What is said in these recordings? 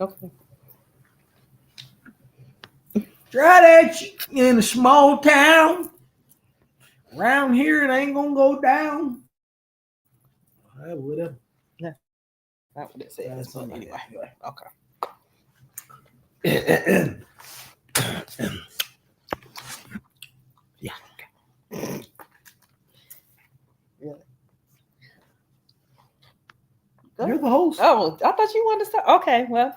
Okay. Try that in a small town. Around here, it ain't gonna go down. Whatever. That's not what it says, but anyway. Something like Okay. that. Yeah. Really? You're Good. the host. Oh, I thought you wanted to start. Okay, well,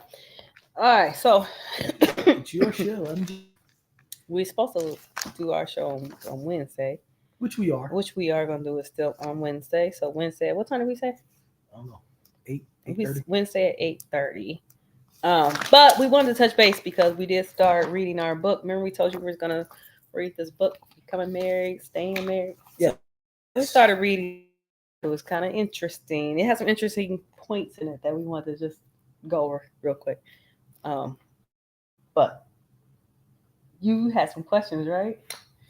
all right. So It's your show. we're supposed to do our show on Wednesday, Which we are. which we are gonna do is still on Wednesday. So Wednesday, what time did we say? I don't know. 8:30. Wednesday at 8:30. But we wanted to touch base because we did start reading our book. Remember, we told you we were gonna read this book, Becoming Married, Staying Married. Yes. We started reading it. It was kind of interesting. It has some interesting points in it that we wanted to just go over real quick. But you had some questions, right?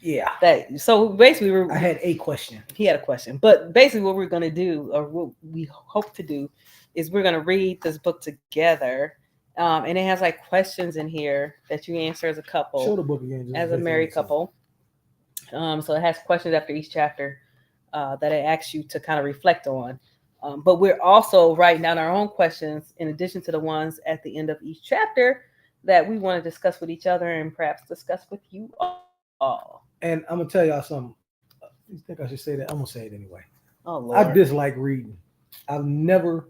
Yeah. That so basically I had a question. he had a question, but basically what we're gonna do, or what we hope to do, is we're gonna read this book together, and it has like questions in here that you answer as a Show couple, the book again. Just as a married couple. So it has questions after each chapter that it asks you to kind of reflect on. But we're also writing down our own questions in addition to the ones at the end of each chapter that we want to discuss with each other and perhaps discuss with you all. And I'm gonna tell y'all something. You think I should say that? I'm gonna say it anyway. Oh I Lord. dislike reading. I've never,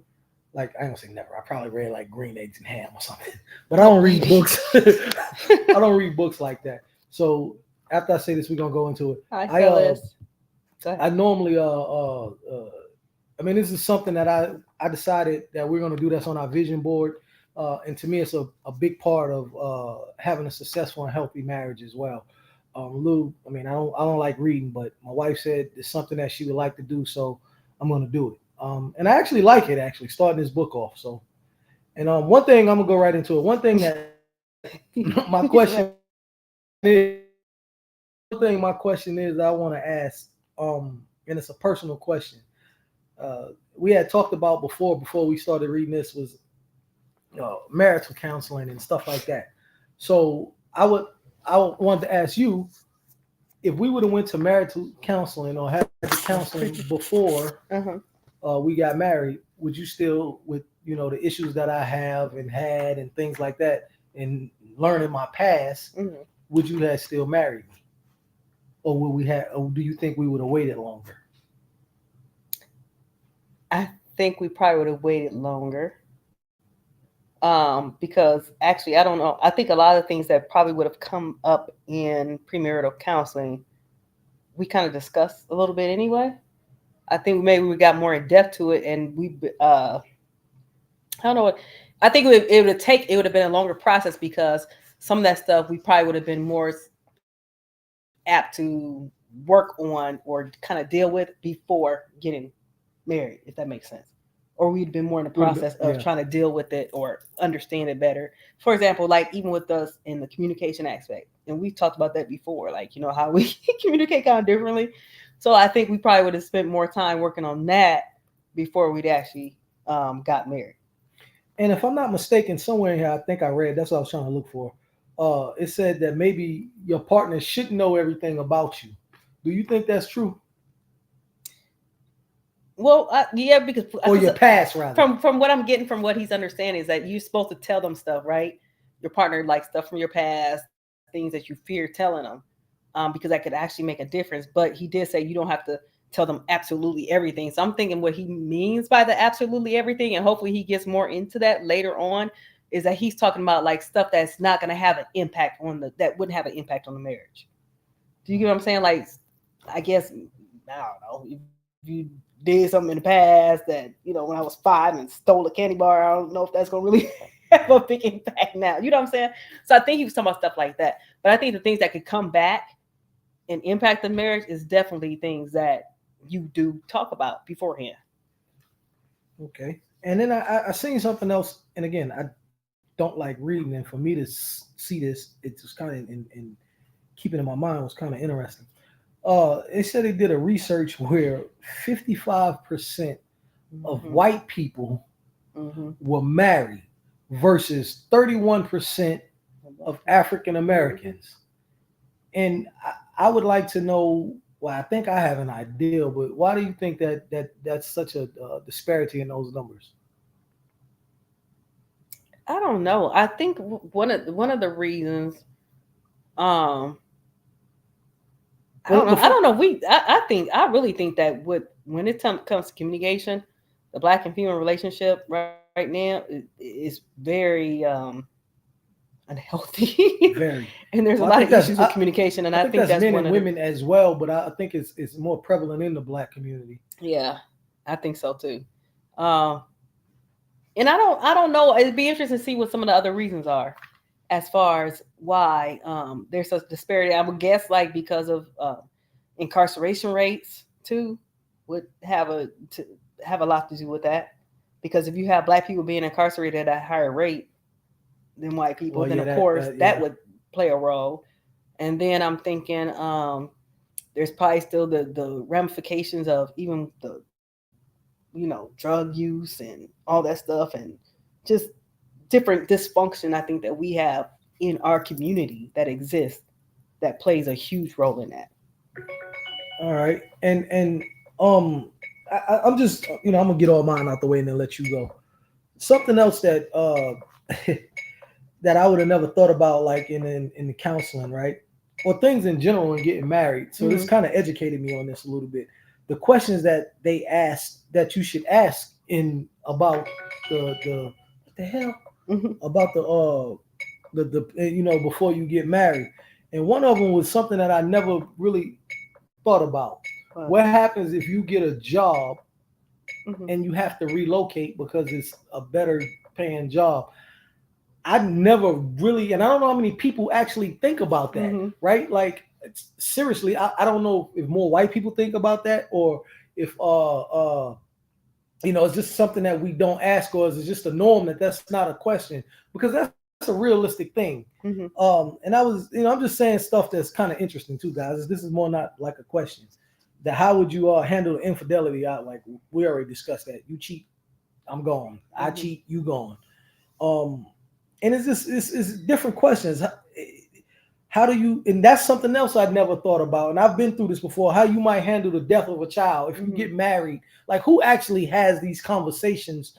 like, I don't say never. I probably read like Green Eggs and Ham or something, but I don't read books. I don't read books like that. So after I say this, we're gonna go into it. Hi, Phyllis. Go I ahead. normally I mean, this is something that I decided that we're gonna do. That's on our vision board. And to me, it's a big part of having a successful and healthy marriage as well. Lou, I mean, I don't like reading, but my wife said it's something that she would like to do, so I'm going to do it. And I actually like it. Actually, starting this book off. So, and one thing I'm gonna go right into it. One thing that my question is, one thing my question is I want to ask, and it's a personal question. We had talked about before we started reading this was marital counseling and stuff like that. So I wanted to ask you if we would have went to marital counseling or had the counseling before Uh-huh. we got married, would you still with the issues that I have and had and things like that and learning my past, Mm-hmm. would you have still married me, or would we have? Or do you think we would have waited longer? I think we probably would have waited longer. Because actually, I don't know. I think a lot of things that probably would have come up in premarital counseling, we kind of discussed a little bit anyway. I think maybe we got more in depth to it, and I don't know what. I think it would have been a longer process because some of that stuff we probably would have been more apt to work on or kind of deal with before getting married, if that makes sense. Or we'd been more in the process of Yeah. trying to deal with it or understand it better. For example, like even with us in the communication aspect, and we've talked about that before, like how we communicate kind of differently. So I think we probably would have spent more time working on that before we'd actually got married. And if I'm not mistaken, somewhere in here, I think I read. That's what I was trying to look for. It said that maybe your partner should know everything about you. Do you think that's true? Well, yeah, because Or your past, rather? from what I'm getting from what he's understanding is that you're supposed to tell them stuff, right? Your partner like stuff from your past, things that you fear telling them, because that could actually make a difference. But he did say you don't have to tell them absolutely everything. So I'm thinking what he means by the absolutely everything, and hopefully he gets more into that later on, is that he's talking about like stuff that's not going to have an impact on that wouldn't have an impact on the marriage. Do you get what I'm saying? Like, I guess I don't know if you did something in the past that when I was 5 and stole a candy bar. I don't know if that's gonna really have a big impact now. You know what I'm saying? So I think he was talking about stuff like that. But I think the things that could come back and impact the marriage is definitely things that you do talk about beforehand. Okay. And then I seen something else, and again, I don't like reading, and for me to see this, it was kind of in keeping in my mind was kind of interesting. They said they did a research where 55% of Mm-hmm. white people Mm-hmm. were married versus 31% of African Americans. And I would like to know. Well, I think I have an idea, but why do you think that's such a disparity in those numbers? I don't know. I think one of the reasons, um, I Well, don't know. I before, don't know. I really think that when it comes to communication, the black and female relationship right now is very unhealthy, very. and there's a Well, I lot think of issues with communication, and I I think think that's that's men one and of the women as well, but I think it's more prevalent in the black community. yeah, I think so too. Um, and I don't know. It'd be interesting to see what some of the other reasons are, as far as why there's such disparity. I would guess like because of incarceration rates too would have a lot to do with that. Because if you have black people being incarcerated at a higher rate than white people, Well, then yeah, of course that yeah. would play a role. And then I'm thinking there's probably still the ramifications of even the drug use and all that stuff, and just different dysfunction I think that we have in our community that exists that plays a huge role in that. All right, and um, I'm just I'm gonna get all mine out the way and then let you go. Something else that that I would have never thought about, like in the counseling, right? Or things in general when getting married. So this Mm-hmm. kind of educated me on this a little bit. The questions that they ask that you should ask in about the what the hell Mm-hmm. about before you get married. And one of them was something that I never really thought about. But, What happens if you get a job mm-hmm. and you have to relocate because it's a better paying job? I never really, and I don't know how many people actually think about that, Mm-hmm. right? Like, seriously, I don't know if more white people think about that or if, it's just something that we don't ask, or is it just a norm that that's not a question? Because that's a realistic thing. Mm-hmm. And I was, I'm just saying stuff that's kind of interesting too, guys. This is more not like a question. That how would you handle infidelity? Like we already discussed that. You cheat, I'm gone. I Mm-hmm. cheat, you gone. Um, and it's just it's different questions. How do you? And that's something else I'd never thought about. And I've been through this before. How you might handle the death of a child if you Mm-hmm. get married? Like who actually has these conversations?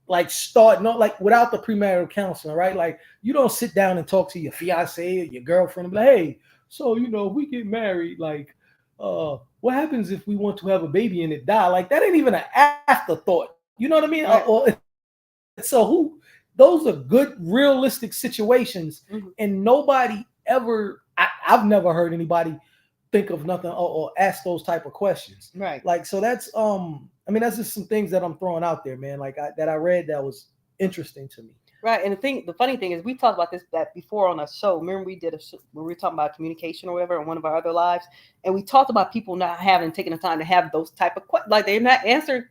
Like start not like without the premarital counseling, right? Like you don't sit down and talk to your fiance or your girlfriend and be like, hey, so if we get married, like, what happens if we want to have a baby and it die? Like that ain't even an afterthought. You know what I mean? Right. So those are good realistic situations, Mm-hmm. and nobody ever I've never heard anybody think of nothing or ask those type of questions. Right. Like so that's that's just some things that I'm throwing out there, man. Like that I read that was interesting to me. Right. And the funny thing is, we talked about that before on a show. Remember, we did a show where we were talking about communication or whatever on one of our other lives, and we talked about people not taking the time to have those type of questions. Like they're not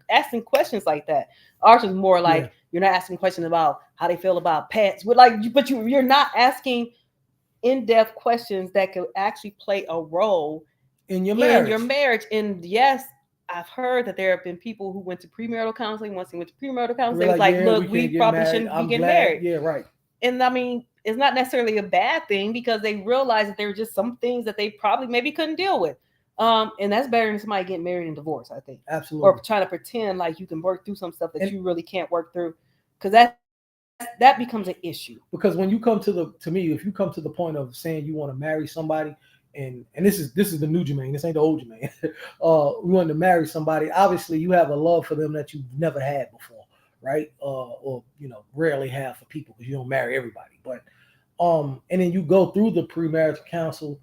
asking questions like that. Ours is more like you're not asking questions about how they feel about pets. But you're not asking in-depth questions that could actually play a role in your marriage. And yes, I've heard that there have been people who went to premarital counseling. Once they went to premarital counseling, it was like, look, we probably shouldn't be getting married. Yeah, right. And I mean, it's not necessarily a bad thing because they realize that there are just some things that they probably maybe couldn't deal with. And that's better than somebody getting married and divorced, I think. Absolutely. Or trying to pretend like you can work through some stuff that you really can't work through. Because that becomes an issue. Because when you come to me, if you come to the point of saying you want to marry somebody, and this is the new Jermaine, this ain't the old Jermaine. We want to marry somebody. Obviously, you have a love for them that you've never had before, right? Or rarely have for people because you don't marry everybody. But and then you go through the premarital counsel,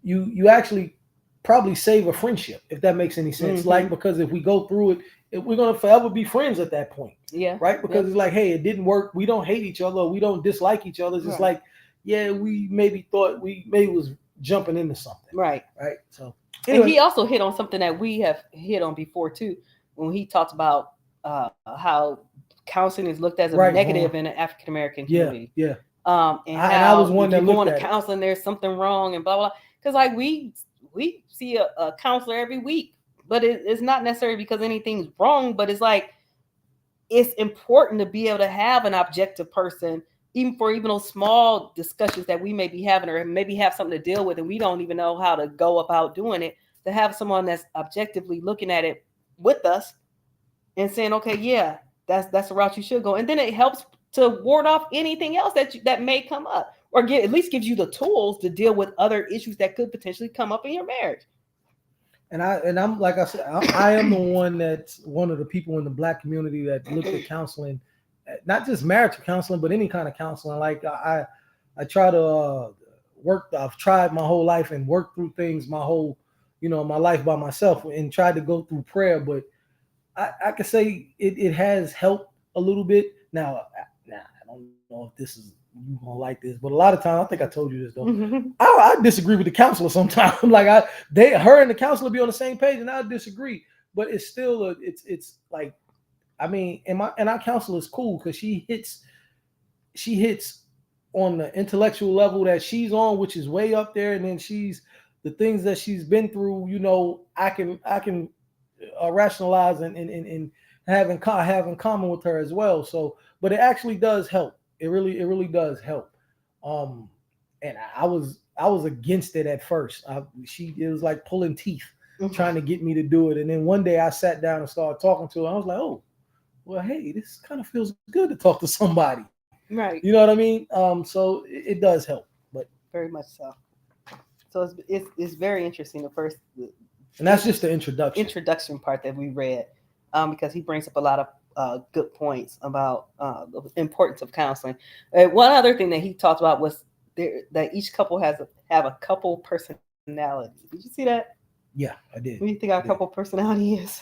you actually probably save a friendship, if that makes any sense. Mm-hmm. Like because if we go through it, we're gonna forever be friends at that point. Yeah. Right? Because it's like, hey, it didn't work. We don't hate each other. We don't dislike each other. It's just like, yeah, we maybe thought we maybe was jumping into something. Right. Right. So anyway. And he also hit on something that we have hit on before too, when he talked about how counseling is looked as a negative in the African American community. Yeah. And I was one that looked at counseling, there's something wrong and blah blah. Because like we see a counselor every week, but it's not necessarily because anything's wrong, but it's like it's important to be able to have an objective person, even for even those small discussions that we may be having, or maybe have something to deal with and we don't even know how to go about doing it, to have someone that's objectively looking at it with us and saying, okay, yeah, that's the route you should go. And then it helps to ward off anything else that may come up, or at least gives you the tools to deal with other issues that could potentially come up in your marriage. I'm like I said, I am the one that's one of the people in the Black community that looked at counseling, not just marital counseling, but any kind of counseling. Like I try to work. I've tried my whole life and worked through things my whole, my life by myself, and tried to go through prayer. But I can say it has helped a little bit. Now I don't know if this is you gonna like this, but a lot of times I think I told you this though. I disagree with the counselor sometimes. Like her and the counselor be on the same page, and I disagree. But it's still it's like, I mean, and our counselor is cool because she hits on the intellectual level that she's on, which is way up there, and then the things that she's been through. I can rationalize and have in common with her as well. So, but it actually does help. It really does help. And I was against it at first. It was like pulling teeth, trying to get me to do it. And then one day I sat down and started talking to her. I was like, oh, well, hey, this kind of feels good to talk to somebody. Right. You know what I mean? So it does help, but very much so. So it's very interesting. And that's just the introduction part that we read, because he brings up a lot of good points about the importance of counseling. One other thing that he talked about was that each couple have a couple personality. Did you see that? Yeah, I did. What do you think our couple personality is?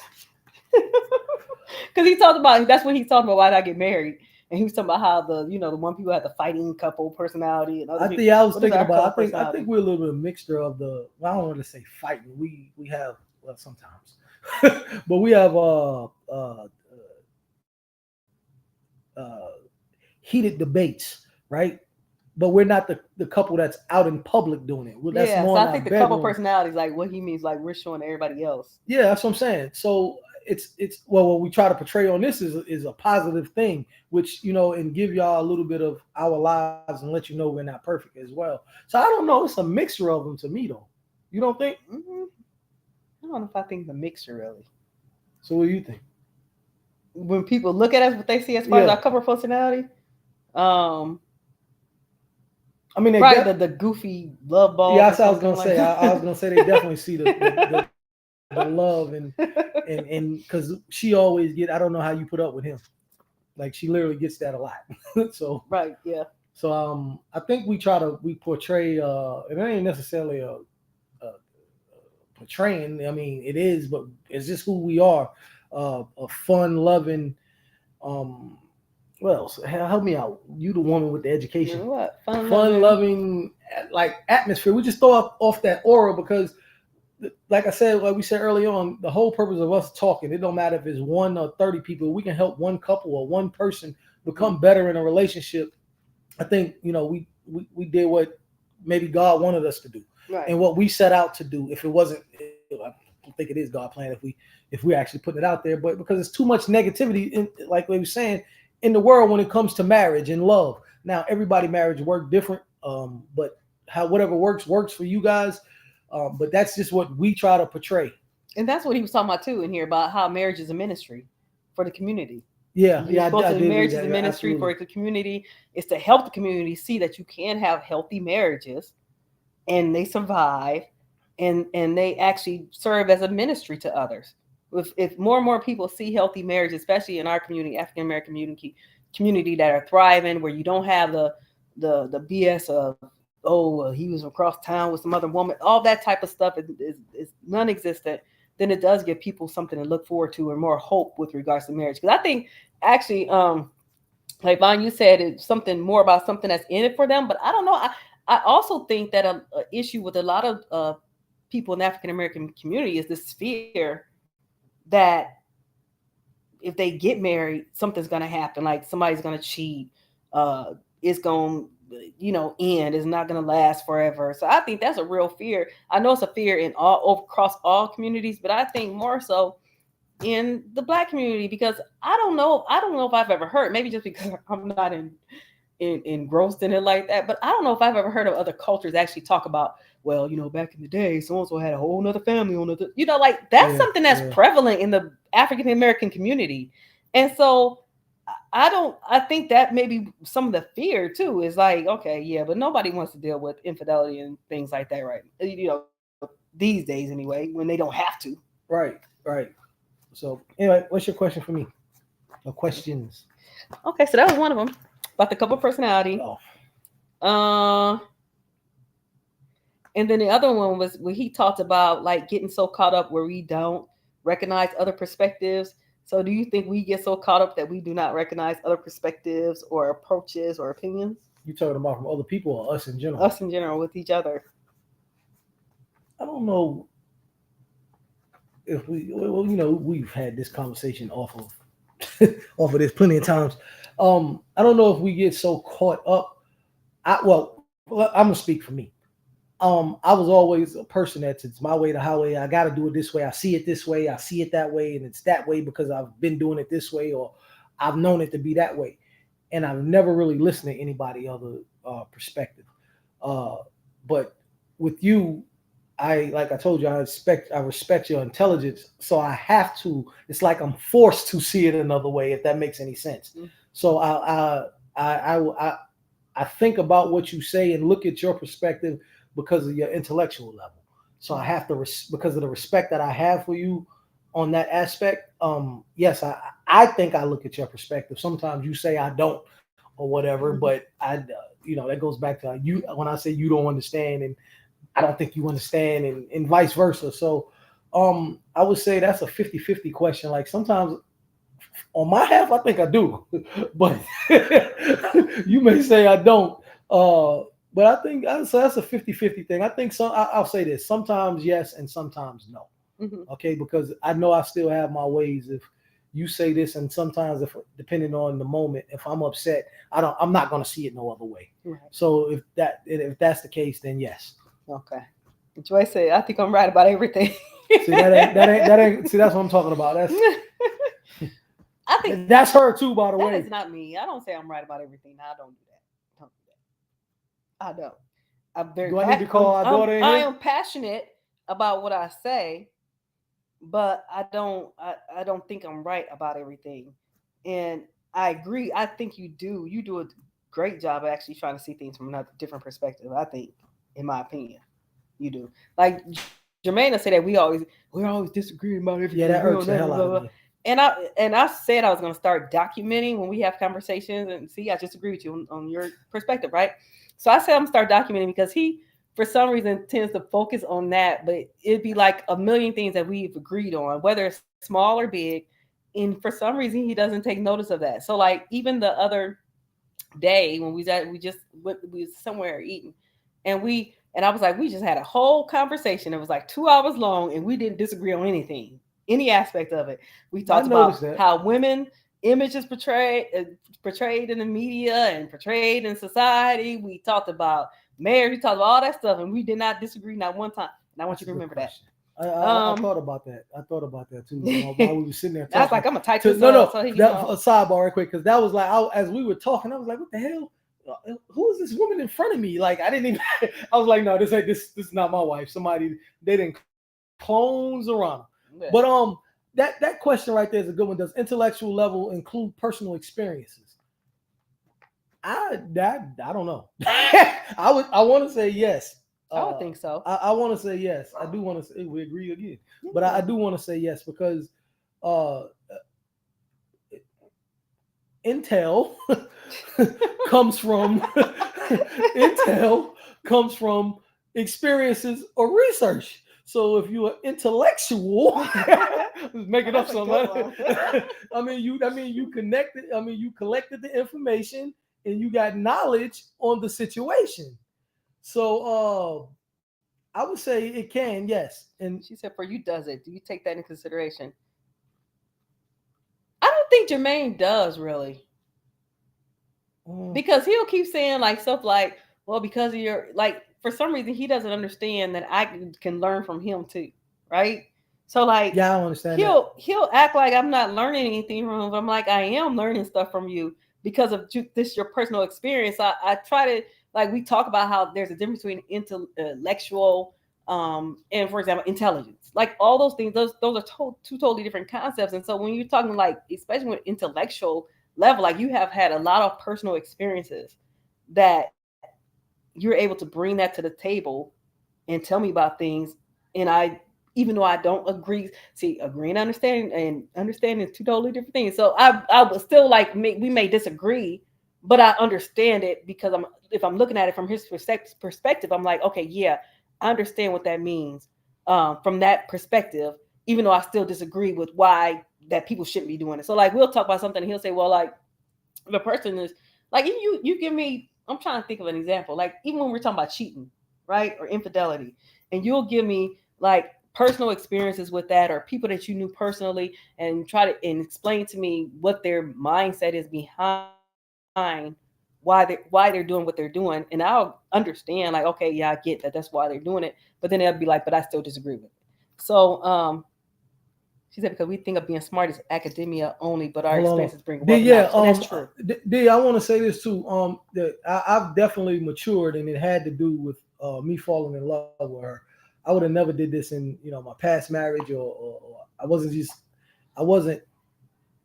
Because he talked about, that's what he's talking about, why did I get married? And he was talking about how the one people have the fighting couple personality, and other I was thinking about. I think we're a little bit of a mixture of the. Well, I don't want to say fighting. We have, well, sometimes, but we have heated debates, right? But we're not the couple that's out in public doing it. That's yeah, more so I think the couple bedroom. Personalities, like what he means, like we're showing everybody else. Yeah, that's what I'm saying. So it's what we try to portray on this is a positive thing, which and give y'all a little bit of our lives and let you know we're not perfect as well. So I don't know. It's a mixture of them to me, though. You don't think? Mm-hmm. I don't know if I think the mixture really. So what do you think? When people look at us, what they see as far as our couple personality, I mean, probably the goofy love ball. Yeah, that's what I was gonna say. I was gonna say they definitely see the love and because she always I don't know how you put up with him. Like she literally gets that a lot. So right, yeah. So I think we portray it ain't necessarily a portraying. I mean, it is, but it's just who we are. A fun loving. What else? Help me out. You the woman with the education. What? Fun loving, like atmosphere. We just throw off that aura because, like I said, like we said early on, the whole purpose of us talking, it don't matter if it's 1 or 30 people. We can help one couple or one person become better in a relationship. I think we did what maybe God wanted us to do, right, and what we set out to do. If it wasn't, I don't think it is God plan if we actually put it out there, but because it's too much negativity, like we were saying, in the world when it comes to marriage and love. Now everybody marriage work different, but whatever works for you guys. But that's just what we try to portray. And that's what he was talking about too in here, about how marriage is a ministry for the community. Yeah, marriage is a ministry for the community. It's to help the community see that you can have healthy marriages, and they survive, and they actually serve as a ministry to others. If more and more people see healthy marriage, especially in our community, African American community that are thriving, where you don't have the BS of he was across town with some other woman, all that type of stuff is non-existent, then it does give people something to look forward to and more hope with regards to marriage. Because I think actually, like Vaughn, you said, it's something more about something that's in it for them. But I don't know. I also think that an issue with a lot of people in the African American community is this fear that if they get married, something's going to happen. Like somebody's going to cheat. It's going to end. It's not going to last forever. So I think that's a real fear. I know it's a fear across all communities, but I think more so in the Black community, because I don't know if I've ever heard, maybe just because I'm not engrossed in it like that, but I don't know if I've ever heard of other cultures actually talk about, well, back in the day, so and so had a whole nother family on the, like that's something that's prevalent in the African American community. And so I think that maybe some of the fear too is like, okay, yeah, but nobody wants to deal with infidelity and things like that, right? These days anyway, when they don't have to. Right. So anyway, what's your question for me? Or questions? Okay, so that was one of them about the couple personality. Oh. And then the other one was where he talked about like getting so caught up where we don't recognize other perspectives. So do you think we get so caught up that we do not recognize other perspectives or approaches or opinions? You talking about from other people or us in general? Us in general with each other. I don't know if we've had this conversation off of this plenty of times. I don't know if we get so caught up. I'm gonna speak for me. I was always a person that's it's my way, the highway. I got to do it this way. I see it this way. I see it that way, and it's that way because I've been doing it this way, or I've known it to be that way, and I've never really listened to anybody other perspective. But with you, like I told you, I respect your intelligence, so I have to. It's like I'm forced to see it another way, if that makes any sense. Mm-hmm. So I think about what you say and look at your perspective because of your intellectual level. So I have to, because of the respect that I have for you on that aspect. Yes, I think I look at your perspective. Sometimes you say I don't or whatever, but that goes back to you when I say you don't understand and I don't think you understand and vice versa. So I would say that's a 50-50 question. Like sometimes on my half, I think I do, but you may say I don't. But I think so that's a 50-50 thing. I think I'll say this. Sometimes yes and sometimes no. Mm-hmm. Okay, because I know I still have my ways. If you say this, and sometimes if depending on the moment, if I'm upset, I'm not going to see it no other way. Right. So if that's the case, then yes. Okay. Joy said, I think I'm right about everything. See, that ain't see, that's what I'm talking about. I think that's her too, by the way. That is not me. I don't say I'm right about everything. I don't do that. I don't. I'm very. Do I need to call our daughter in? I am passionate about what I say, but I don't think I'm right about everything. And I agree. I think you do. You do a great job of actually trying to see things from another different perspective. I think, in my opinion, you do. Like Jermaine said that we're always disagreeing about everything. Yeah, that hurts the hell out of me. And I said I was going to start documenting when we have conversations. And see, I just agree with you on your perspective, right? So I said I'm going to start documenting because he, for some reason, tends to focus on that. But it'd be like a million things that we've agreed on, whether it's small or big. And for some reason, he doesn't take notice of that. So like even the other day when we was somewhere eating, and I was like, we just had a whole conversation. It was like 2 hours long, and we didn't disagree on anything. Any aspect of it. We talked about how women image is portrayed in the media and portrayed in society. We talked about marriage. We talked about all that stuff, and we did not disagree not one time. And I want you to remember that. I thought about that. I thought about that too while we were sitting there talking. I was like, I'm gonna type this up. So a sidebar right quick, because that was like as we were talking, I was like, what the hell? Who is this woman in front of me? Like I didn't even. I was like, no, this is not my wife. They didn't clone Zorana. Yeah. But that question right there is a good one. Does intellectual level include personal experiences? I don't know. I want to say yes. I would think so. I want to say yes. I do want to say we agree again, but I do want to say yes because intel comes from experiences or research. So if you're intellectual, making up something. You connected. You collected the information and you got knowledge on the situation. So I would say it can, yes. And she said, for you, does it? Do you take that into consideration? I don't think Jermaine does really, because he'll keep saying like stuff like, well, because of your like. For some reason, he doesn't understand that I can learn from him too, right? So like, Yeah, I understand that. he'll act like I'm not learning anything from him. I'm like, I am learning stuff from you because of this your personal experience. I try to, like, we talk about how there's a difference between intellectual and, for example, intelligence. Like all those things, those are two totally different concepts. And so when you're talking, like, especially with intellectual level, like, you have had a lot of personal experiences that you're able to bring that to the table and tell me about things. And I, even though I don't agree, see, agreeing and understanding is two totally different things. So I was still like, we may disagree, but I understand it because if I'm looking at it from his perspective, I'm like, okay, yeah, I understand what that means from that perspective, even though I still disagree with why that people shouldn't be doing it. So like, we'll talk about something and he'll say, well, like, the person is like, you give me, I'm trying to think of an example, like even when we're talking about cheating, right, or infidelity, and you'll give me like personal experiences with that, or people that you knew personally, and try to and explain to me what their mindset is behind why they're doing what they're doing, and I'll understand, like, okay, yeah, I get that, that's why they're doing it, but then they'll be like, but I still disagree with it. So she said, because we think of being smart as academia only, but our Hold on. experiences bring D, wealth and yeah, knowledge. And that's true. I want to say this too. That I've definitely matured, and it had to do with me falling in love with her. I would have never did this in my past marriage, or I wasn't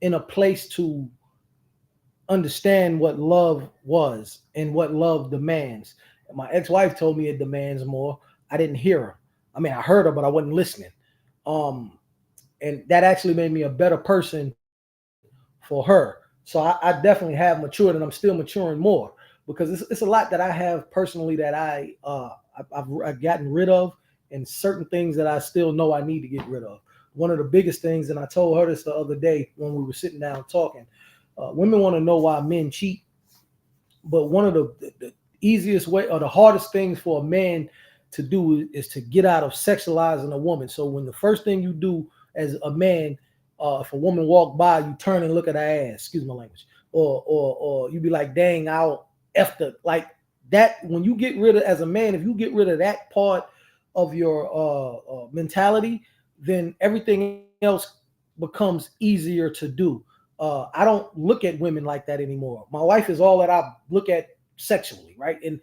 in a place to understand what love was and what love demands. My ex-wife told me it demands more. I didn't hear her. I mean, I heard her, but I wasn't listening. Um, and that actually made me a better person for her. So I definitely have matured, and I'm still maturing more because it's a lot that I have personally that I've gotten rid of, and certain things that I still know I need to get rid of. One of the biggest things, and I told her this the other day when we were sitting down talking, women want to know why men cheat, but one of the easiest way or the hardest things for a man to do is to get out of sexualizing a woman. So when the first thing you do as a man, if a woman walk by, you turn and look at her ass, excuse my language, or you be like, dang, I'll F the, like that. When you get rid of, as a man, if you get rid of that part of your mentality, then everything else becomes easier to do. I don't look at women like that anymore. My wife is all that I look at sexually, right? And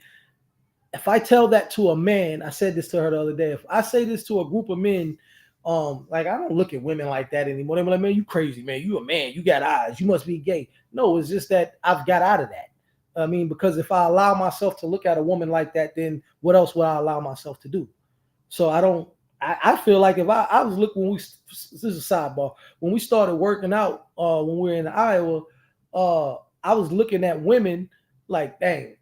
if I tell that to a man, I said this to her the other day. If I say this to a group of men, like, I don't look at women like that anymore. They're like, man, you crazy, man. You a man. You got eyes. You must be gay. No, it's just that I've got out of that. I mean, because if I allow myself to look at a woman like that, then what else would I allow myself to do? So I don't. I feel like if I was looking when this is a sidebar, when we started working out when we were in Iowa, I was looking at women like, dang,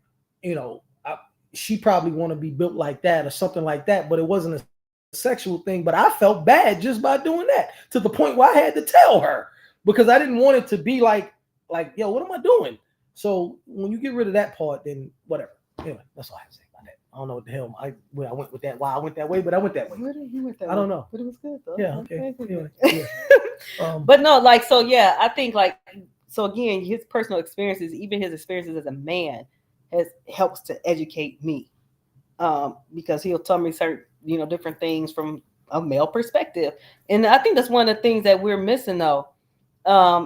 she probably want to be built like that or something like that, but it wasn't a sexual thing. But I felt bad just by doing that, to the point where I had to tell her, because I didn't want it to be like, yo, what am I doing? So when you get rid of that part, then whatever. Anyway, that's all I have to say about that. I don't know what the hell I went with that. Why I went that way, but I went that way. You went that I don't know. But it was good though. Yeah. Okay. Anyway, yeah. But no, like, so yeah, I think, like, so again, his personal experiences, even his experiences as a man, helps to educate me, because he'll tell me certain, different things from a male perspective. And I think that's one of the things that we're missing, though,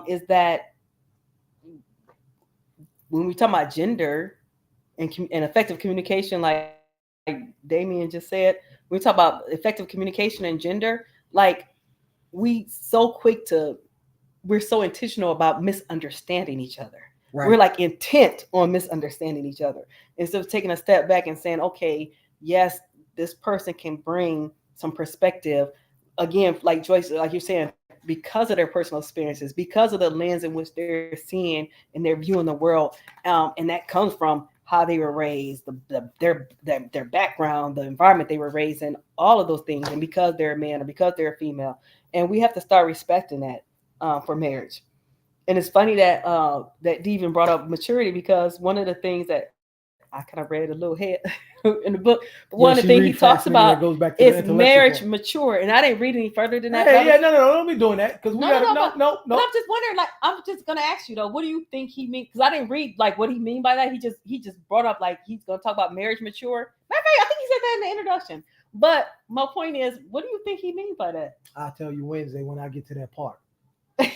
is that when we talk about gender and effective communication, like Damien just said, when we talk about effective communication and gender, like, we're so intentional about misunderstanding each other. Right. We're like intent on misunderstanding each other instead of taking a step back and saying, okay, yes, this person can bring some perspective. Again, like Joyce, like you're saying, because of their personal experiences, because of the lens in which they're seeing and they're viewing the world, and that comes from how they were raised, their background, the environment they were raised in, all of those things, and because they're a man or because they're a female, and we have to start respecting that for marriage. And it's funny that that Dee even brought up maturity, because one of the things that I kind of read a little head in the book, but one of the things he talks about is marriage mature. And I didn't read any further than that. Hey, no, don't be doing that, because we got no. But I'm just wondering, like, I'm just gonna ask you though, what do you think he means? Because I didn't read like what he mean by that. He just brought up like he's gonna talk about marriage mature. I think he said that in the introduction. But my point is, what do you think he means by that? I'll tell you Wednesday when I get to that part. But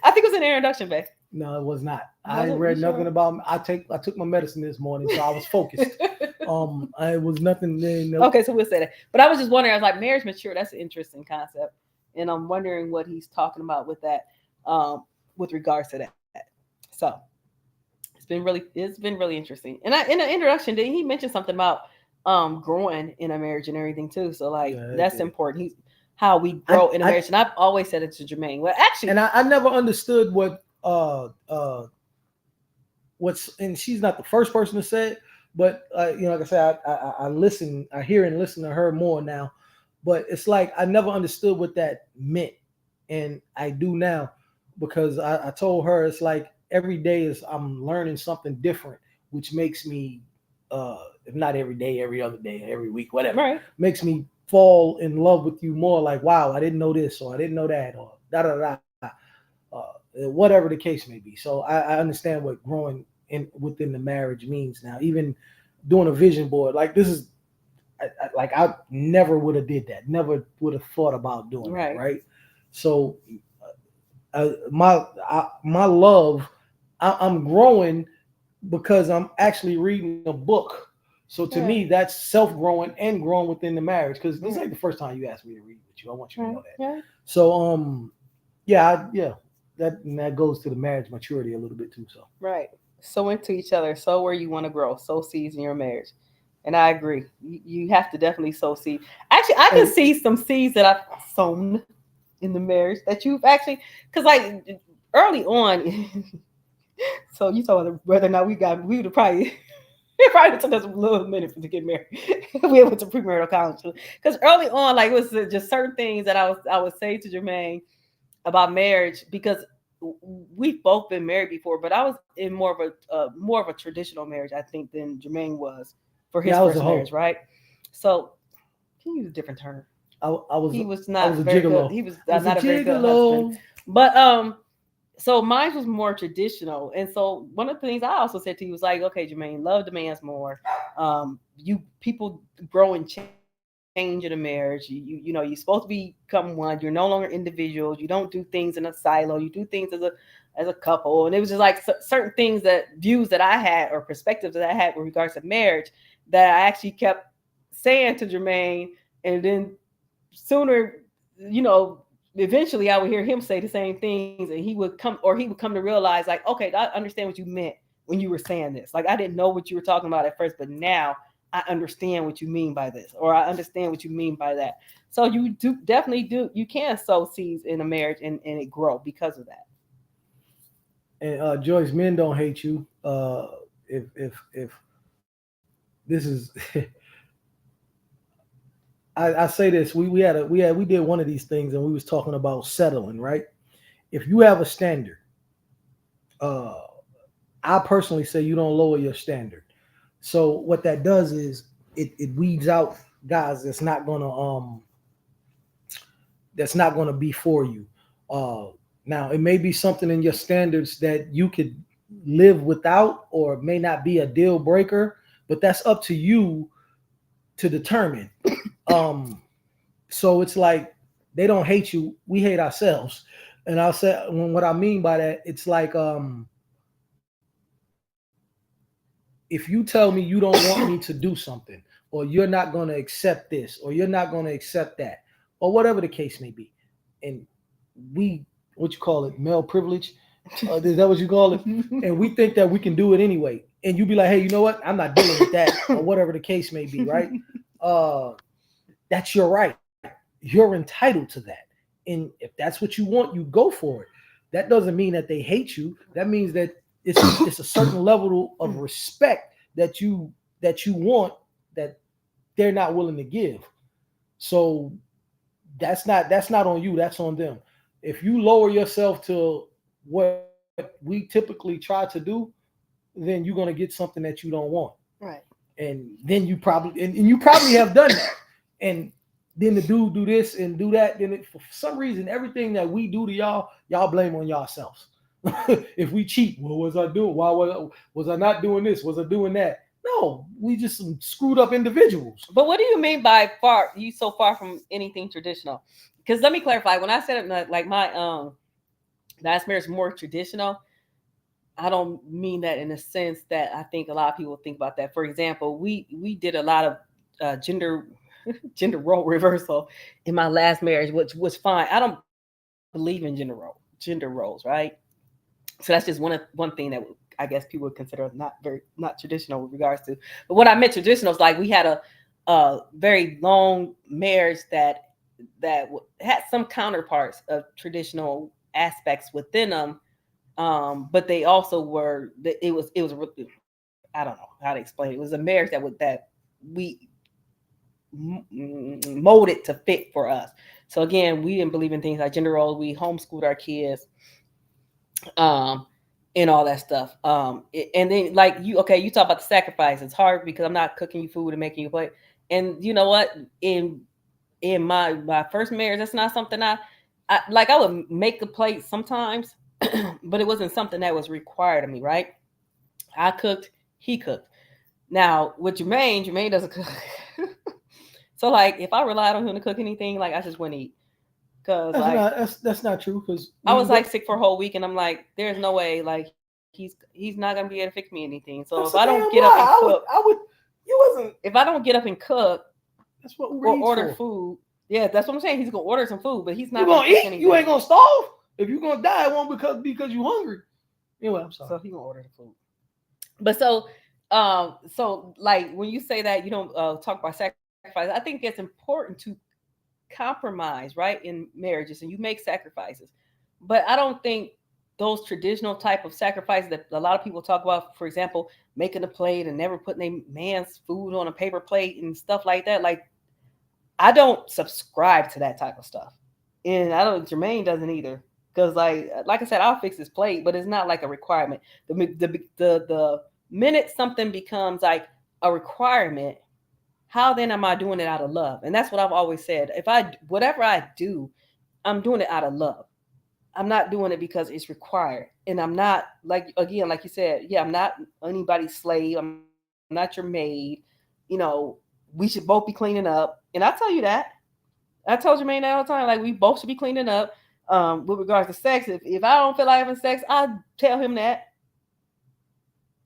I think it was an introduction, babe. No, it was not. Was I it? read You nothing sure? about. I took my medicine this morning, so I was focused. It was nothing. Okay, so we'll say that. But I was just wondering, I was like, marriage mature, that's an interesting concept. And I'm wondering what he's talking about with that, with regards to that. So it's been really interesting. And in the introduction, did he mention something about growing in a marriage and everything too? So like Yeah, that's did. important. He's how we grow in a I- marriage. And I've always said it to Jermaine. Well, actually, And I never understood what's, and she's not the first person to say it, but like I said, I listen, I hear and listen to her more now, but it's like I never understood what that meant, and I do now, because I told her it's like every day is I'm learning something different, which makes me, if not every day, every other day, every week, whatever, right. makes me fall in love with you more. Like, wow, I didn't know this, or I didn't know that, or da da da, whatever the case may be. So I understand what growing in within the marriage means now. Even doing a vision board, like this is, like I never would have did that. Never would have thought about doing Right. that. Right. So my love, I'm growing because I'm actually reading a book. So to me, that's self growing and growing within the marriage. Because this ain't the first time you asked me to read with you. I want you to know that. Yeah. So yeah, that goes to the marriage maturity a little bit too. So Right. Sow into each other. Sow where you want to grow. Sow seeds in your marriage. And I agree. You have to definitely sow seeds. Actually, I can see some seeds that I've sown in the marriage that you've actually, because like early on, so you told us whether or not we would have probably, it probably took us a little minute to get married. We went to premarital counseling. Because early on, like it was just certain things that I would say to Jermaine about marriage, because we've both been married before, but I was in more of a traditional marriage, I think, than Jermaine was for his first marriage, right? So he used a different term. He was not very good. He was not a very good husband. But so mine was more traditional, and so one of the things I also said to you was like, okay, Jermaine, love demands more. You people grow and change in a marriage. You know you're supposed to become one. You're no longer individuals. You don't do things in a silo. You do things as a couple. And it was just like certain things, that views that I had or perspectives that I had with regards to marriage, that I actually kept saying to Jermaine, and then sooner, eventually I would hear him say the same things, and he would come to realize, like, okay, I understand what you meant when you were saying this. Like, I didn't know what you were talking about at first, but now I understand what you mean by this, or I understand what you mean by that. So you you can sow seeds in a marriage, and it grow because of that. And Joyce, men don't hate you. If this is, I say this, we did one of these things, and we was talking about settling, right? If you have a standard, uh, I personally say you don't lower your standard. So what that does is it weeds out guys that's not gonna be for you. Now it may be something in your standards that you could live without, or it may not be a deal breaker, but that's up to you to determine. So it's like they don't hate you, we hate ourselves. And I'll say, what I mean by that, it's like, if you tell me you don't want me to do something, or you're not going to accept this, or you're not going to accept that, or whatever the case may be, and we, what you call it, male privilege, is that what you call it? And we think that we can do it anyway, and you be like, hey, you know what, I'm not dealing with that, or whatever the case may be, right? That's your right. You're entitled to that, and if that's what you want, you go for it. That doesn't mean that they hate you. That means that it's a certain level of respect that you want, that they're not willing to give. So that's not on you, that's on them. If you lower yourself to what we typically try to do, then you're going to get something that you don't want. Right. And then you probably have done that. And then the dude do this and do that. Then for some reason, everything that we do to y'all blame on yourselves. If we cheat, what was I doing? Why was I not doing this? Was I doing that? No, we just some screwed up individuals. But what do you mean by far? You so far from anything traditional? Because let me clarify. When I said it, like my last marriage is more traditional, I don't mean that in a sense that I think a lot of people think about that. For example, we did a lot of gender gender role reversal in my last marriage, which was fine. I don't believe in gender roles, right? So that's just one thing that I guess people would consider not traditional with regards to. But what I meant traditional is like we had a very long marriage that had some counterparts of traditional aspects within them, but they also were. It was I don't know how to explain it. It was a marriage that we molded to fit for us. So again, we didn't believe in things like gender roles. We homeschooled our kids, um, and all that stuff. And then like you talk about the sacrifice. It's hard because I'm not cooking you food and making you plate. And you know what? In my first marriage, that's not something I would make a plate sometimes, but it wasn't something that was required of me, right? I cooked, he cooked. Now with Jermaine doesn't cook. So like if I relied on him to cook anything, like I just wouldn't eat. Cause That's not true. Because I was like sick for a whole week and I'm like, there's no way like he's not gonna be able to fix me anything. So if I don't get up and cook, I would. You wasn't. if I don't get up and cook That's what or order food, yeah, that's what I'm saying. He's gonna order some food, but he's not gonna eat. anything. You ain't gonna starve. If you're gonna die, it won't because you're hungry. Anyway, I'm sorry. So he gonna order the food. But so like when you say that you don't talk about sacrifice, I think it's important to compromise, right, in marriages, and you make sacrifices. But I don't think those traditional type of sacrifices that a lot of people talk about, for example, making a plate and never putting a man's food on a paper plate and stuff like that, like I don't subscribe to that type of stuff. And I don't Jermaine doesn't either. Because like I said, I'll fix his plate, but it's not like a requirement. The minute something becomes like a requirement, how then am I doing it out of love? And that's what I've always said. Whatever I do, I'm doing it out of love. I'm not doing it because it's required. And I'm not like you said, yeah, I'm not anybody's slave. I'm not your maid. You know, we should both be cleaning up. And I tell you that. I told Jermaine that all the time. Like we both should be cleaning up. With regards to sex, if I don't feel like having sex, I tell him that.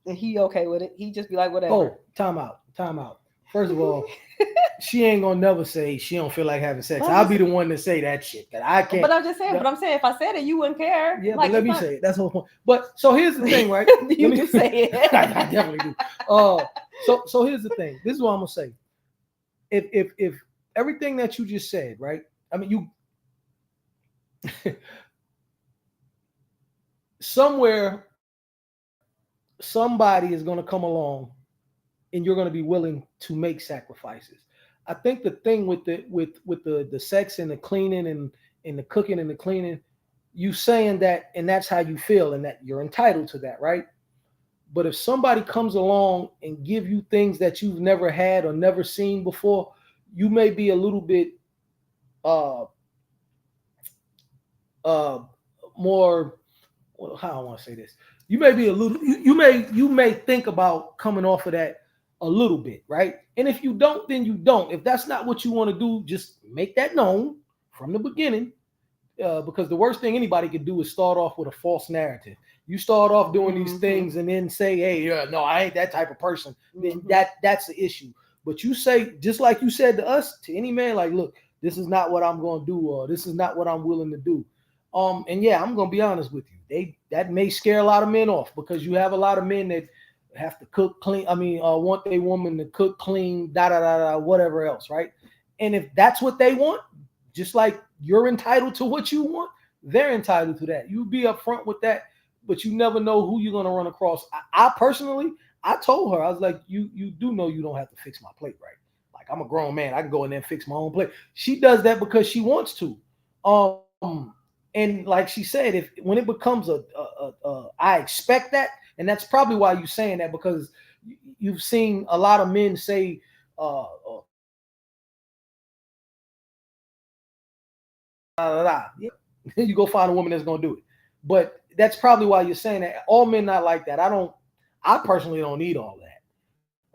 And he okay with it. He just be like, whatever. Oh, time out. First of all, she ain't gonna never say she don't feel like having sex. I'll be the one to say that shit. That I can't. But I'm just saying. But I'm saying if I said it, you wouldn't care. Yeah, like, but let me say it. That's the whole point. But so here's the thing, right? You just say it. I definitely do. So here's the thing. This is what I'm gonna say. If everything that you just said, right? I mean, you somewhere somebody is going to come along and you're going to be willing to make sacrifices. I think the thing with the sex and the cleaning and the cooking and the cleaning, you saying that and that's how you feel and that you're entitled to that, right? But if somebody comes along and give you things that you've never had or never seen before, you may be a little bit more, well, how I want to say this. You may be a little, you may think about coming off of that a little bit, right? And if you don't, then you don't. If that's not what you want to do, just make that known from the beginning, because the worst thing anybody could do is start off with a false narrative. You start off doing these things and then say, hey, yeah, no, I ain't that type of person. Then that's the issue. But you say, just like you said to us, to any man, like, look, this is not what I'm going to do, or this is not what I'm willing to do. And yeah, I'm gonna be honest with you. That may scare a lot of men off because you have a lot of men that have to cook, clean. I mean, want their woman to cook, clean, whatever else, right? And if that's what they want, just like you're entitled to what you want, they're entitled to that. You be upfront with that, but you never know who you're gonna run across. I personally, I told her, I was like, you do know you don't have to fix my plate, right? Like I'm a grown man, I can go in there and fix my own plate. She does that because she wants to. And like she said, when it becomes I expect that, and that's probably why you're saying that, because you've seen a lot of men say, yeah, you go find a woman that's gonna do it. But that's probably why you're saying that. All men not like that. I personally don't need all that,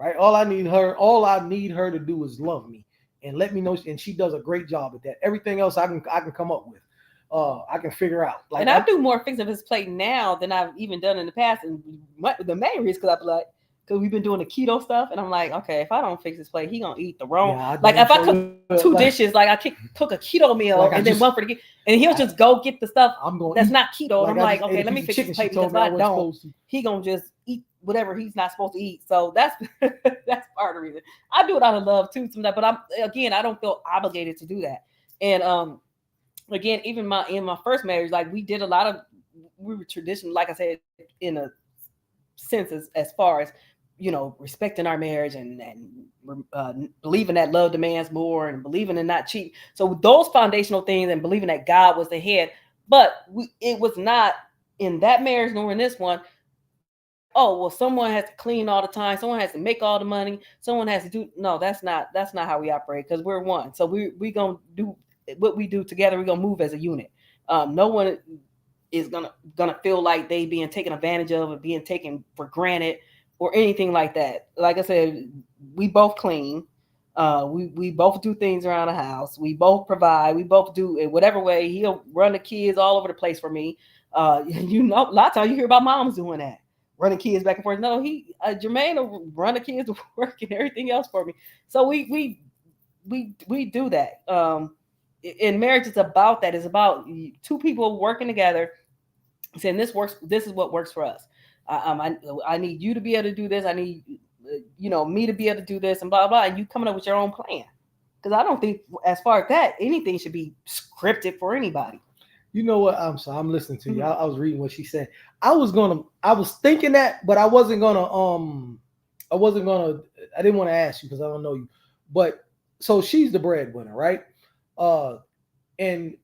right? All I need her to do is love me and let me know, and she does a great job at that. Everything else I can come up with. I can figure out. Like, and I do more things of his plate now than I've even done in the past. And the main reason because I be like, because we've been doing the keto stuff, and I'm like, okay, if I don't fix his plate, he gonna eat the wrong. Yeah, like if I cook two dishes, like I cook a keto meal like and then one for the and he'll just go get the stuff that's eat, not keto. And I'm like, okay, let me fix his plate because if I don't, he gonna just eat whatever he's not supposed to eat. So that's that's part of the reason. I do it out of love too, sometimes, but I don't feel obligated to do that. And again, even in my first marriage, like we were traditional, like I said, in a sense as far as, you know, respecting our marriage and believing that love demands more and believing in not cheating. So those foundational things and believing that God was the head, but it was not in that marriage nor in this one. Oh, well, someone has to clean all the time. Someone has to make all the money. Someone has to do. No, that's not how we operate because we're one. So we going to do what we do together. We're going to move as a unit. No one is gonna feel like they being taken advantage of or being taken for granted or anything like that. Like I said, we both clean. We both do things around the house. We both provide. We both do in whatever way. He'll run the kids all over the place for me. You know, a lot of times you hear about moms doing that, running kids back and forth. No, Jermaine will run the kids to work and everything else for me. So we do that. In marriage, it's about that. It's about two people working together, saying this works. This is what works for us. I need you to be able to do this. I need me to be able to do this, and blah blah. And you coming up with your own plan, because I don't think, as far as that, anything should be scripted for anybody. You know what? I'm sorry. I'm listening to you. I was reading what she said. I was thinking that, but I wasn't gonna. I didn't want to ask you because I don't know you. But so she's the breadwinner, right? And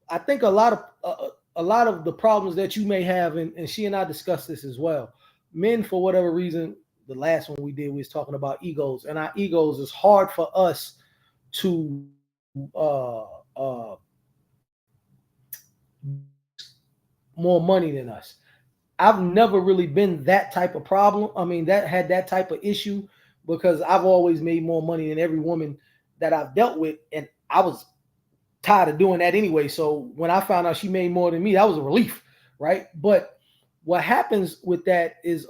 I think a lot of the problems that you may have, and she and I discussed this as well. Men, for whatever reason, the last one we did, we was talking about egos, and our egos is hard for us to more money than us. I've never really been that type of problem. I mean, that type of issue, because I've always made more money than every woman that I've dealt with, and I was tired of doing that anyway. So when I found out she made more than me, that was a relief, right? But what happens with that is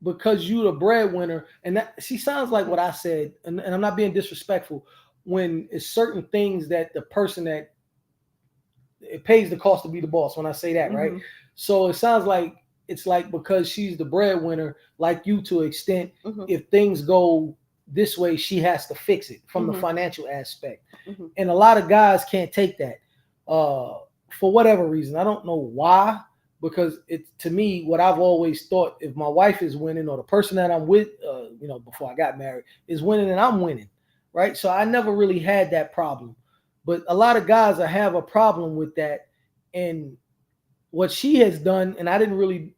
because you're the breadwinner, and that she sounds like what I said, and I'm not being disrespectful, when it's certain things that the person that it pays the cost to be the boss, when I say that, right? So it sounds like it's like because she's the breadwinner, like you to an extent, if things go this way, she has to fix it from the financial aspect. And a lot of guys can't take that for whatever reason. I don't know why, because it's, to me, what I've always thought, if my wife is winning or the person that I'm with, before I got married, is winning, and I'm winning, right? So I never really had that problem. But a lot of guys have a problem with that. And what she has done, and I didn't really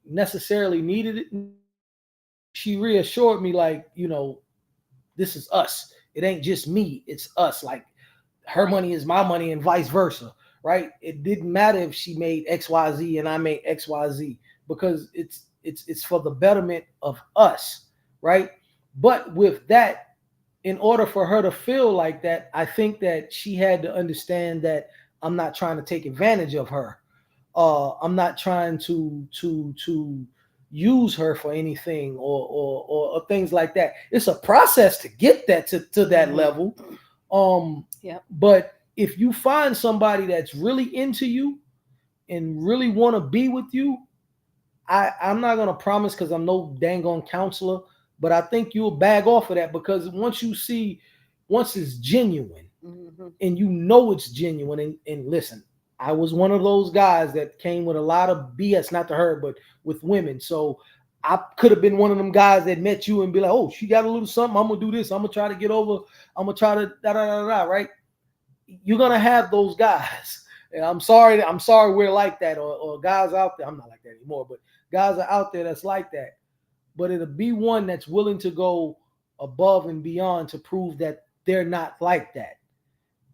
necessarily needed it, she reassured me, like, this is us. It ain't just me. It's us. Like, her money is my money and vice versa, right? It didn't matter if she made XYZ and I made XYZ, because it's for the betterment of us, right? But with that, in order for her to feel like that, I think that she had to understand that I'm not trying to take advantage of her. I'm not trying to use her for anything or things like that. It's a process to get that to that level. But if you find somebody that's really into you and really want to be with you, I'm not gonna promise, because I'm no dang on counselor, but I think you'll bag off of that, because once it's genuine and it's genuine, and listen, I was one of those guys that came with a lot of BS, not to her, but with women. So I could have been one of them guys that met you and be like, oh, she got a little something, I'm gonna do this, I'm gonna try to get over, I'm gonna try to right? You're gonna have those guys. And I'm sorry we're like that, or guys out there. I'm not like that anymore, but guys are out there that's like that. But it'll be one that's willing to go above and beyond to prove that they're not like that.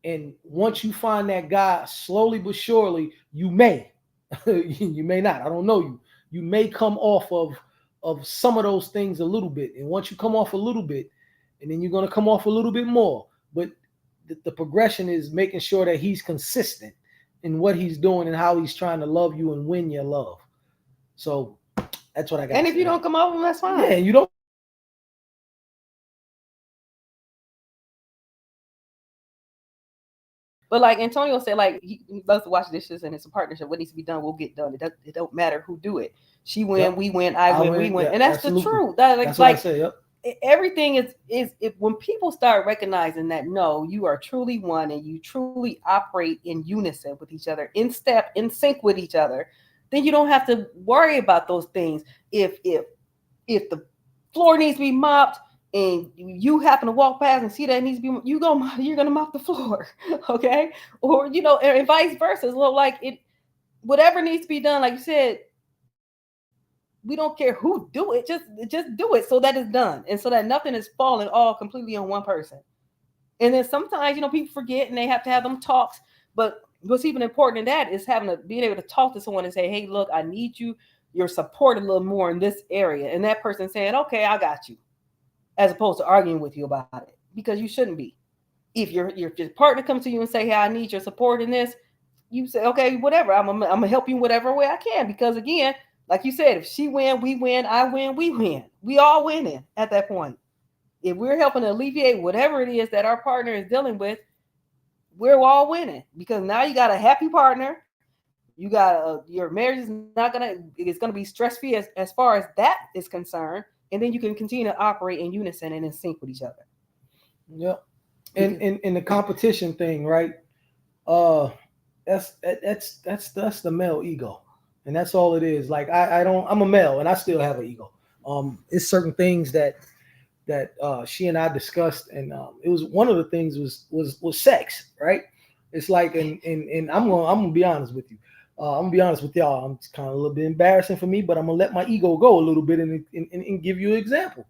And once you find that guy, slowly but surely, you may not, I don't know you may come off of of some of those things a little bit. And once you come off a little bit, and then you're going to come off a little bit more. But the progression is making sure that he's consistent in what he's doing and how he's trying to love you and win your love. So that's what I got. And if you don't come over, that's fine. Yeah, and you don't. But like Antonio said, like he loves to wash dishes and it's a partnership. What needs to be done will get done. It don't matter who do it. She win, Yep. we win, I win, we win, yeah, and that's absolutely. the truth. That That's like what I say. Yep. everything is if when people start recognizing that no, you are truly one and you truly operate in unison with each other, in step, in sync with each other, then you don't have to worry about those things. If the floor needs to be mopped and you happen to walk past and see that it needs to be, you're gonna mop the floor, okay? Or and vice versa. So like it, whatever needs to be done, like you said, we don't care who do it, just do it so that it's done and so that nothing is falling all completely on one person. And then sometimes people forget and they have to have them talks. But what's even important in that is being able to talk to someone and say, hey, look, I need your support a little more in this area, and that person saying, okay, I got you, as opposed to arguing with you about it, because you shouldn't be. If your partner comes to you and say, hey, I need your support in this, you say, okay, whatever, I'm gonna help you in whatever way I can, because again, like you said, if she win, we win, I win, we win. We all winning at that point. If we're helping to alleviate whatever it is that our partner is dealing with, we're all winning, because now you got a happy partner. You got your marriage is not it's gonna be stress free as far as that is concerned, and then you can continue to operate in unison and in sync with each other. Yep. And in the competition thing, right? That's the male ego. And that's all it is. Like I'm a male and I still have an ego. It's certain things that she and I discussed, and it was one of the things was sex, right? It's like, and I'm gonna be honest with you. I'm gonna be honest with y'all. It's kind of a little bit embarrassing for me, but I'm gonna let my ego go a little bit and give you an example.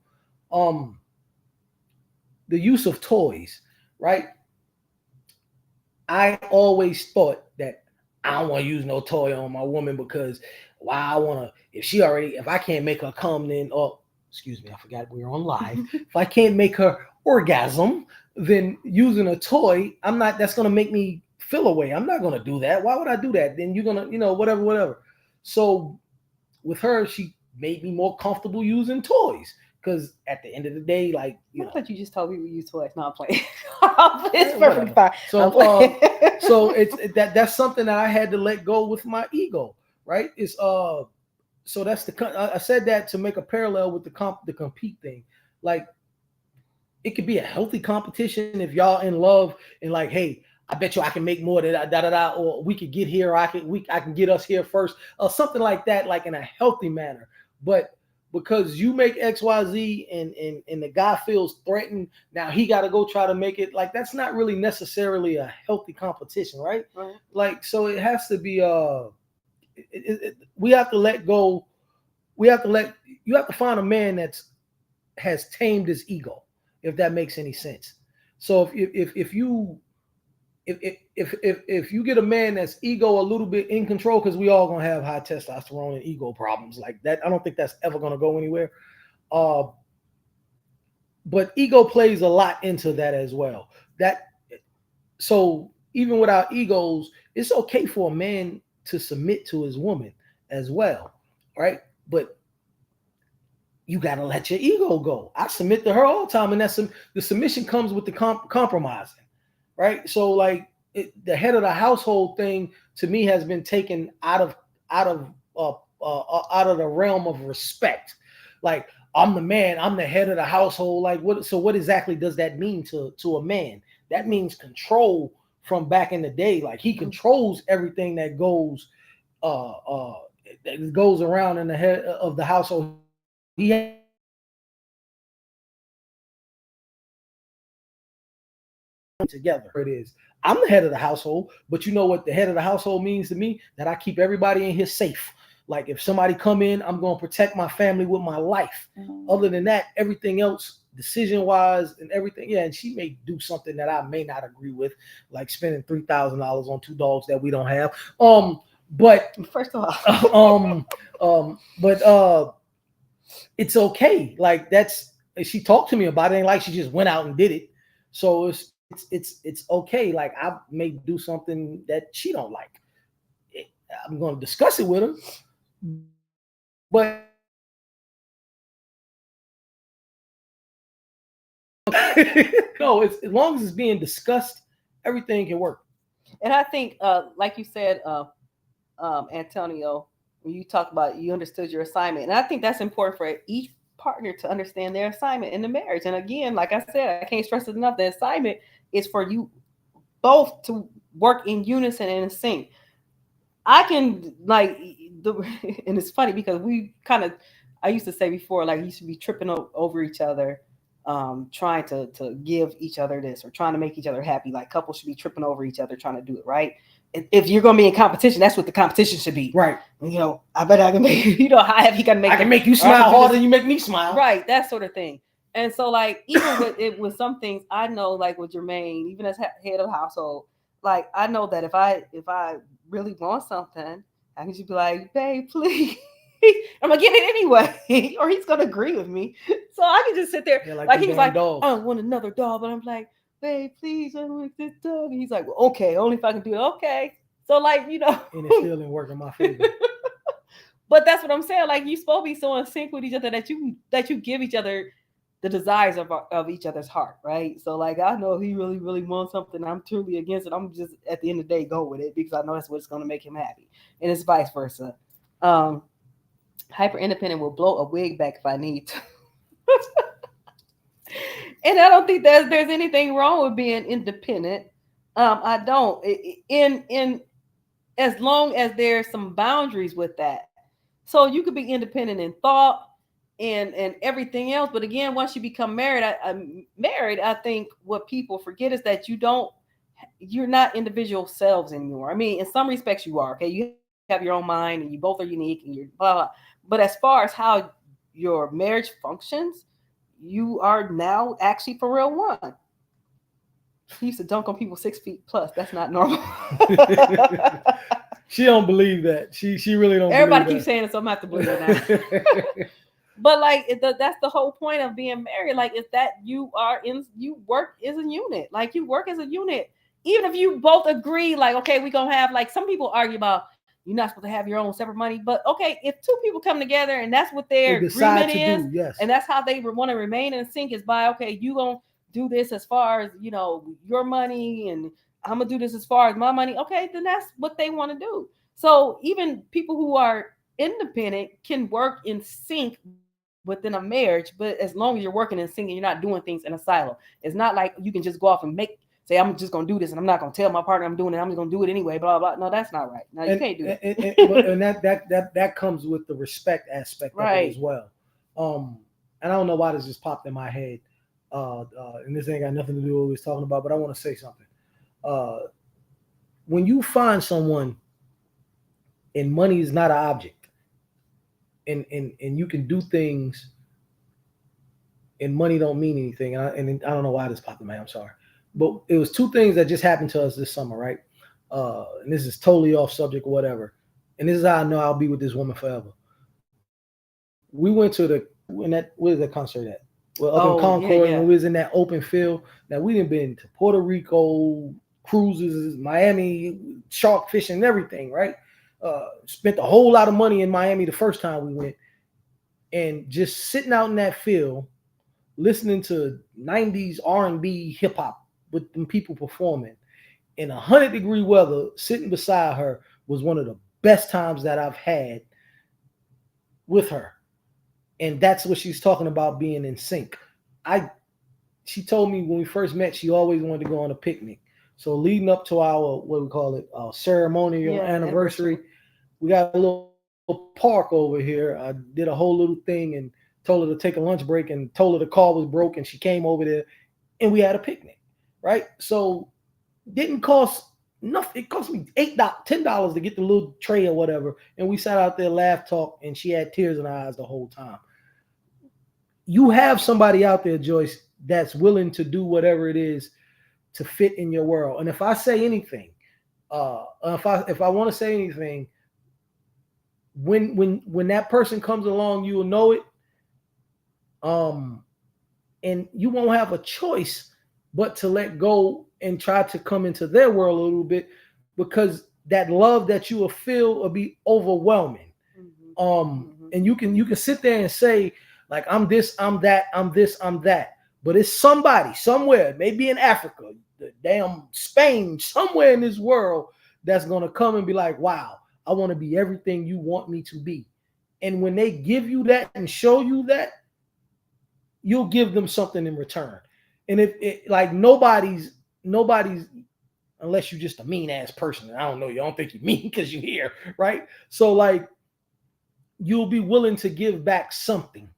The use of toys, right? I always thought that I don't want to use no toy on my woman because I want to, if I can't make her come, then, excuse me, I forgot we were on live. If I can't make her orgasm, then using a toy, that's going to make me feel away. I'm not going to do that. Why would I do that? Then you're going to, whatever. So with her, she made me more comfortable using toys. Because at the end of the day, like, I thought you just told me we use toys. No, I'm playing. It's perfectly fine. So that's something that I had to let go with my ego, right? It's so that's I said that to make a parallel with the compete thing. Like, it could be a healthy competition if y'all in love and like, hey, I bet you I can make more than or we could get here, or I can get us here first, or something like that, like in a healthy manner. But because you make XYZ and the guy feels threatened, now he got to go try to make it, like, that's not really necessarily a healthy competition, right? Like, so it has to be we have to let go. You have to find a man has tamed his ego, if that makes any sense. So if you get a man that's ego a little bit in control, because we all gonna have high testosterone and ego problems like that. I don't think that's ever gonna go anywhere. But ego plays a lot into that as well. So even without egos, it's okay for a man to submit to his woman as well, right? But you gotta let your ego go. I submit to her all the time, and the submission comes with the compromising. Right. So like the head of the household thing to me has been taken out of the realm of respect. Like, I'm the man, I'm the head of the household. Like, what exactly does that mean to a man? That means control from back in the day. Like, he controls everything that goes around in the head of the household. He together. It is. I'm the head of the household, but you know what the head of the household means to me? That I keep everybody in here safe. Like, if somebody come in, I'm going to protect my family with my life. Other than that, everything else, decision-wise and everything, yeah, and she may do something that I may not agree with, like spending $3,000 on 2 dogs that we don't have. But first of all, it's okay. Like she talked to me about it. Ain't like she just went out and did it. So it's okay. Like I may do something that she don't like. I'm going to discuss it with her, but no, it's as long as it's being discussed, everything can work. And I think, like you said, Antonio, when you talk about you understood your assignment, and I think that's important for each partner to understand their assignment in the marriage. And again, like I said, I can't stress it enough. The assignment is for you both to work in unison and in sync. I can like and it's funny because we kind of, I used to say before, like you should be tripping over each other, trying to give each other this or trying to make each other happy. Like couples should be tripping over each other trying to do it right. If you're gonna be in competition, that's what the competition should be. Right. You know, I bet I can make how have he can make I can make you smile harder than you make me smile. Right, that sort of thing. And so like even with some things, I know like with Jermaine, even as head of household, like I know that if I really want something, I can just be like, babe, please. I'm gonna get it anyway, or he's gonna agree with me. So I can just sit there. Yeah, like he was like, dog. I want another dog, but I'm like, babe, please, I want this dog. And he's like, well, okay, only if I can do it. Okay. So like, you know, and it's still in work in my favor. But that's what I'm saying. Like you supposed to be so in sync with each other that you give each other the desires of each other's heart, right? So like I know if he really, really wants something, I'm truly against it. I'm just at the end of the day go with it because I know that's what's gonna make him happy. And it's vice versa. Hyper independent will blow a wig back if I need to. And I don't think there's anything wrong with being independent. I don't. In as long as there's some boundaries with that. So you could be independent in thought and everything else. But again, once you become married, I think what people forget is that you're not individual selves anymore. I mean, in some respects you are. Okay, you have your own mind and you both are unique and you're blah blah. But as far as how your marriage functions, you are now actually for real one. He used to dunk on people 6 feet plus. That's not normal. She don't believe that. She really don't. Everybody keeps saying it, so I'm gonna have to believe it now. But like that's the whole point of being married. Like is that you work as a unit. Like you work as a unit. Even if you both agree, like okay, we're gonna have like some people argue about you're not supposed to have your own separate money. But okay, if two people come together and that's what their agreement is, yes. And that's how they want to remain in sync is by okay, you gonna do this as far as your money and I'm gonna do this as far as my money. Okay, then that's what they want to do. So even people who are independent can work in sync within a marriage, but as long as you're working in sync and you're not doing things in a silo, it's not like you can just go off and say I'm just gonna do this and I'm not gonna tell my partner I'm doing it. I'm just gonna do it anyway. Blah blah. No, that's not right. No, you can't do that. And that comes with the respect aspect right. of it as well. And I don't know why this just popped in my head. And this ain't got nothing to do with what we was talking about, but I want to say something. When you find someone and money is not an object and you can do things and money don't mean anything. And I don't know why this popped in my head. I'm sorry. But it was two things that just happened to us this summer, right? And this is totally off subject or whatever. And this is how I know I'll be with this woman forever. We went to where's that concert at? Well, up in Concord, when we was in that open field. Now we done been to Puerto Rico, cruises, Miami, shark fishing, and everything, right? Spent a whole lot of money in Miami the first time we went, and just sitting out in that field, listening to 90s R&B hip hop with them people performing in 100-degree weather, sitting beside her was one of the best times that I've had with her. And that's what she's talking about, being in sync. She told me when we first met, she always wanted to go on a picnic. So leading up to our, what we call it, ceremonial anniversary, we got a little park over here. I did a whole little thing and told her to take a lunch break and told her the car was broke, and she came over there and we had a picnic, right? So didn't cost nothing. It cost me $10 to get the little tray or whatever. And we sat out there, laughed, talked, and she had tears in her eyes the whole time. You have somebody out there, Joyce, that's willing to do whatever it is to fit in your world. And if I say anything, if I want to say anything, when that person comes along, you will know it. And you won't have a choice but to let go and try to come into their world a little bit, because that love that you will feel will be overwhelming. And you can sit there and say, like, I'm this, I'm that, I'm this, I'm that. But it's somebody somewhere, maybe in Africa, the damn Spain, somewhere in this world, that's gonna come and be like, wow, I want to be everything you want me to be. And when they give you that and show you that, you'll give them something in return. And if it, like, nobody's unless you're just a mean ass person. And I don't know, you don't think you're mean because you're here, right? So like, you'll be willing to give back something.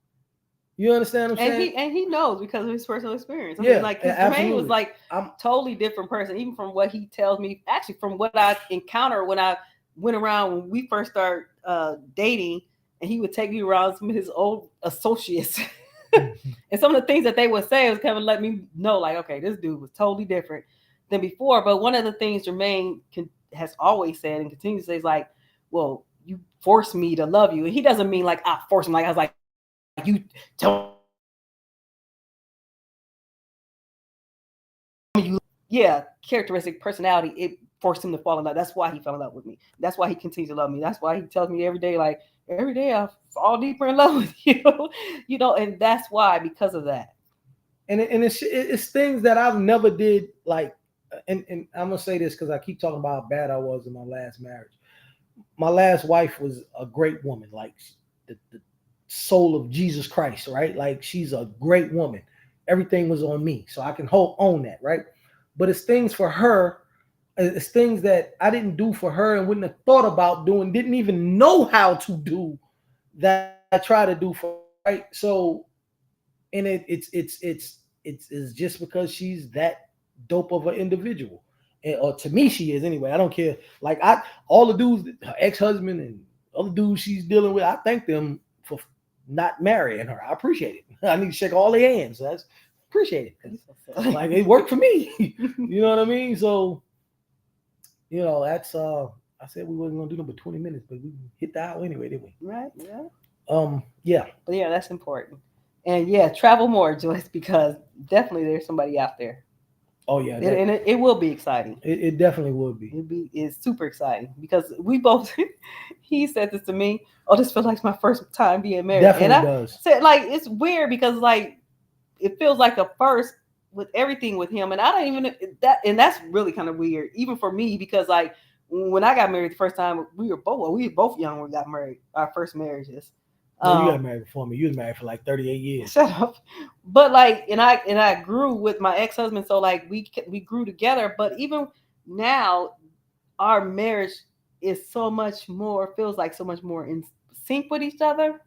You understand what I'm saying? And he knows because of his personal experience. I Yeah, mean, like, because Jermaine was like totally different person, even from what he tells me. Actually, from what I encountered when I went around when we first started dating, and he would take me around some of his old associates. And some of the things that they would say was kind of let me know, like, okay, this dude was totally different than before. But one of the things Jermaine has always said and continues to say is like, well, you forced me to love you. And he doesn't mean like I forced him. Like I was like, you told me, yeah, characteristic personality, it forced him to fall in love. That's why he fell in love with me. That's why he continues to love me. That's why he tells me every day, like, every day I fall deeper in love with you. And that's why, because of that. And it's things that I've never did, like, and I'm gonna say this because I keep talking about how bad I was in my last marriage. My last wife was a great woman, like the soul of Jesus Christ, right? Like, she's a great woman. Everything was on me, so I can own that, right? But it's things for her, it's things that I didn't do for her and wouldn't have thought about doing, didn't even know how to do, that I try to do for her, right? So, and it's just because she's that dope of an individual. Or to me, she is anyway. I don't care. Like, all the dudes, her ex-husband and other dudes she's dealing with, I thank them for not marrying her. I appreciate it. I need to shake all their hands. That's appreciate it. Like, it worked for me. You know what I mean? So, that's I said we wasn't gonna do number 20 minutes, but we hit the hour anyway, didn't we? Right. Yeah. Yeah. But yeah, that's important. And yeah, travel more, Joyce, because definitely there's somebody out there. Oh yeah, and it will be exciting. It definitely will be. It's super exciting because we both. He said this to me. Oh, this feels like my first time being married. Definitely and does. Said, like, it's weird because like it feels like a first with everything with him, and I don't even that, and that's really kind of weird even for me because like when I got married the first time, we were both young when we got married, our first marriages. No, you got married before me. You was married for like 38 years. Shut up. But like, and I grew with my ex-husband, so like we grew together. But even now, our marriage is so much more, feels like so much more in sync with each other,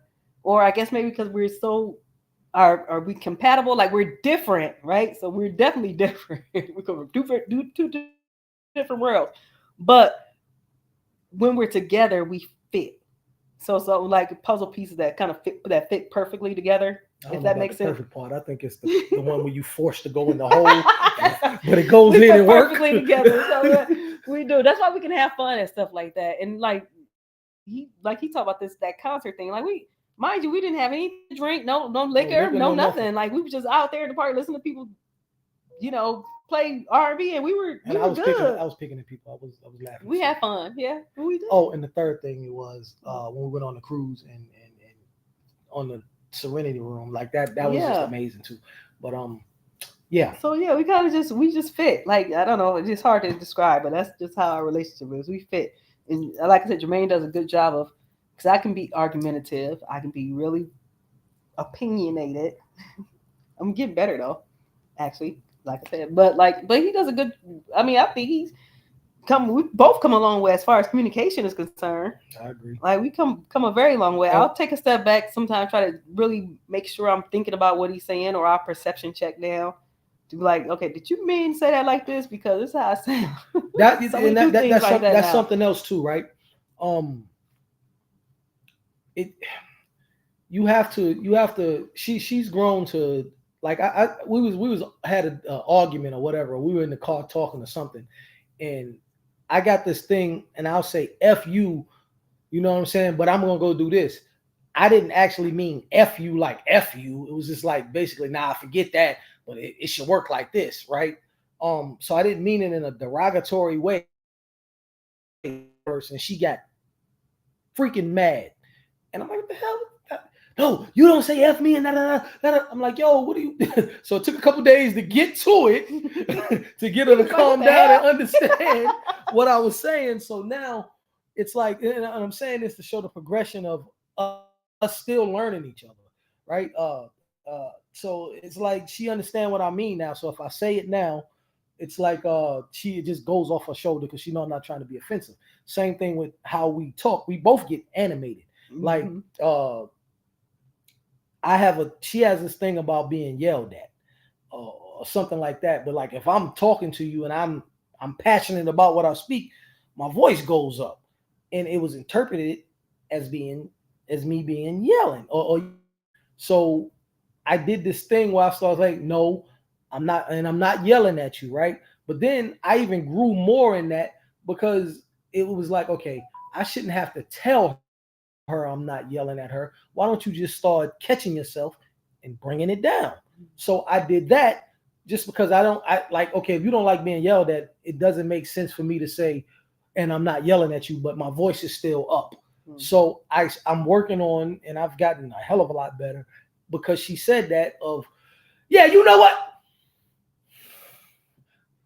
or I guess maybe because we're so are we compatible? Like, we're different, right? So we're definitely different. We come from two different worlds, but when we're together, we fit. So like puzzle pieces that kind of fit perfectly together. If that makes sense. Perfect part. I think it's the one where you forced to go in the hole, but it goes in and works perfectly together. So we do. That's why we can have fun and stuff like that. And like he talked about that concert thing. Like, mind you, we didn't have any drink, no liquor, no nothing. Like, we were just out there in the park listening to people, play R&B, and we were good. I was picking at people. I was laughing. We had fun. Yeah, we did. Oh, and the third thing it was when we went on the cruise and on the Serenity Room, like that was just amazing too. But yeah. So yeah, we kind of we just fit. Like, I don't know, it's just hard to describe, but that's just how our relationship is. We fit. And like I said, Jermaine does a good job of, because I can be argumentative, I can be really opinionated. I'm getting better though, actually. Like I said, but he does a good. I mean, I think we both come a long way as far as communication is concerned. I agree. Like, we come a very long way. I'll take a step back sometimes, try to really make sure I'm thinking about what he's saying, or I'll perception check down to be like, okay, did you mean say that like this? Because this is how I sound. That's something else too, right? You have to. She's grown to. Like, we had an argument or whatever. We were in the car talking or something, and I got this thing, and I'll say F you, you know what I'm saying? But I'm gonna go do this. I didn't actually mean F you like F you. It was just like basically, nah, forget that, but it should work like this, right? So I didn't mean it in a derogatory way. And she got freaking mad. And I'm like, what the hell? No, you don't say F me and that. I'm like, yo, what do you? So it took a couple days to get to it, to get her to calm down and understand what I was saying. So now it's like, and I'm saying this to show the progression of us still learning each other, right? So it's like she understand what I mean now. So if I say it now, it's like she just goes off her shoulder because she know I'm not trying to be offensive. Same thing with how we talk. We both get animated. Like she has this thing about being yelled at or something like that. But like if I'm talking to you and I'm passionate about what I speak, my voice goes up, and it was interpreted as me being yelling. Or so I did this thing where I started like, no, I'm not yelling at you, right? But then I even grew more in that because it was like, okay, I shouldn't have to tell her I'm not yelling at her. Why don't you just start catching yourself and bringing it down? So I did that just because I like, okay, if you don't like being yelled at, it doesn't make sense for me to say, and I'm not yelling at you, but my voice is still up. So I'm working on, and I've gotten a hell of a lot better because she said that of, yeah, you know what?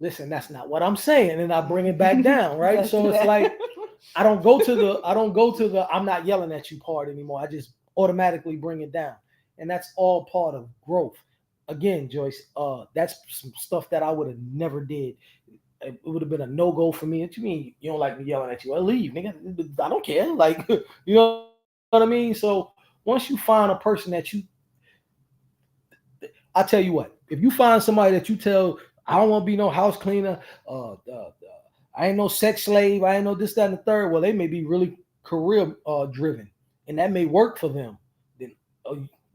Listen, that's not what I'm saying. And I bring it back down, right? So it's like, I don't go to the I'm not yelling at you part anymore. I just automatically bring it down. And that's all part of growth. Again, Joyce, that's some stuff that I would have never did. It would have been a no-go for me. What you mean you don't like me yelling at you? Well, leave, nigga. I don't care. Like, you know what I mean? So once you find a person that I tell you what, if you find somebody that you tell, I don't want to be no house cleaner, I ain't no sex slave, I ain't no this, that, and the third. Well, they may be really career driven, and that may work for them. Then,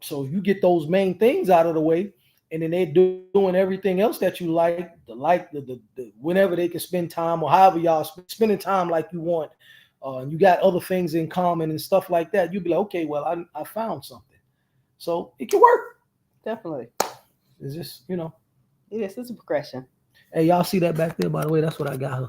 so you get those main things out of the way, and then they're doing everything else that you like, the whenever they can spend time or however y'all spending time like you want, and you got other things in common and stuff like that. You'll be like, okay, well, I found something, so it can work. Definitely, it's just It is. It's a progression. Hey, y'all see that back there? By the way, that's what I got her.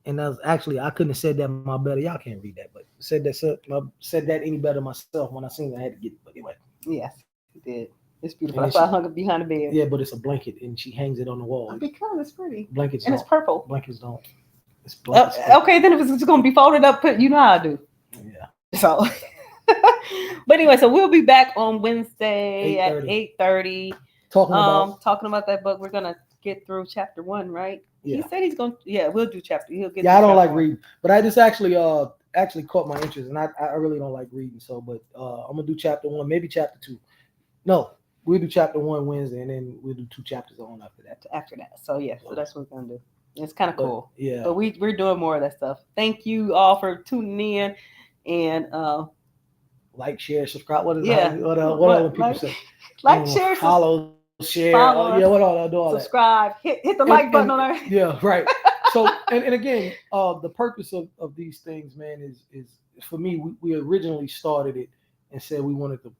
And that was actually, I couldn't have said that my better. Y'all can't read that, but said that any better myself when I seen it. I had to get it. But anyway. Yes, it did. It's beautiful. That's why I hung it behind the bed. Yeah, but it's a blanket, and she hangs it on the wall. Because it's pretty. Blankets and it's purple. Blankets don't. It's blankets. Okay, then if it's just gonna be folded up, you know how I do. Yeah. So, but anyway, so we'll be back on Wednesday at 8:30. Talking about that book. We're gonna get through chapter 1, right? Yeah. He said he's gonna. Yeah, we'll do chapter. He'll get. Yeah, I don't like reading, but I just actually caught my interest, and I really don't like reading. So, but I'm gonna do chapter 1, maybe chapter 2. No, we'll do chapter 1 Wednesday, and then we'll do 2 chapters on after that. So yeah, so that's what we're gonna do. It's kind of cool. Yeah. But we're doing more of that stuff. Thank you all for tuning in, and like, share, subscribe. What other people say? Like, share, follow. Share, what all do all subscribe, that. hit the like button on our. Yeah, right. So, and again, the purpose of these things, man, is for me. We originally started it and said we wanted to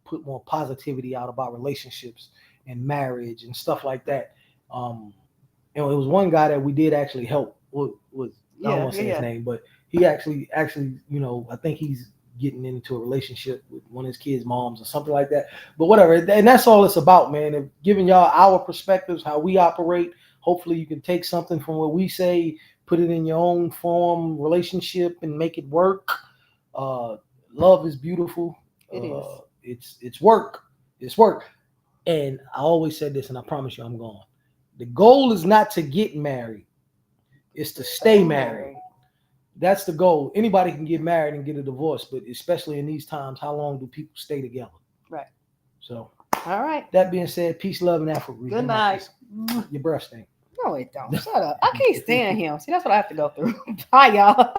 put more positivity out about relationships and marriage and stuff like that. It was one guy that we did actually help. I don't want to say his name, but he actually, I think he's getting into a relationship with one of his kids' moms or something like that. But whatever, and that's all it's about, man. Of giving y'all our perspectives, how we operate. Hopefully you can take something from what we say, put it in your own form, relationship, and make it work. Love is beautiful. It is. It's work. It's work. And I always said this, and I promise you I'm going. The goal is not to get married. It's to stay married. That's the goal. Anybody can get married and get a divorce, but especially in these times, how long do people stay together? Right. So, all right. That being said, peace, love, and Africa. Good night. Your breath stink. No, it don't. Shut up. I can't stand him. See, that's what I have to go through. Bye, y'all.